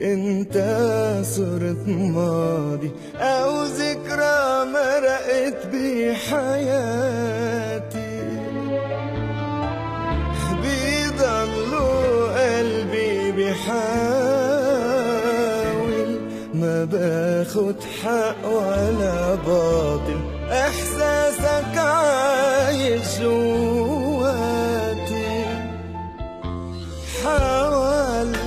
انت صرت ماضي او ذكرى مرقت بحياتي، بيضلوا قلبي بيحاول، ما باخد حق ولا باطل، احساسك عايش جواتي. حاولت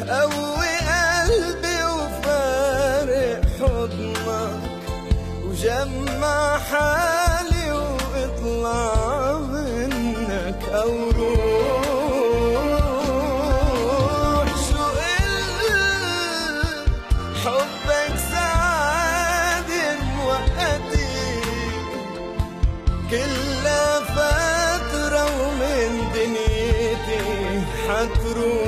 قوي قلبي وفارق حضنك، وجمع حالي واطلع منك او روح. شو قلت حبك سعادة موقتي، كلها فترة ومن دنيتي حتروح.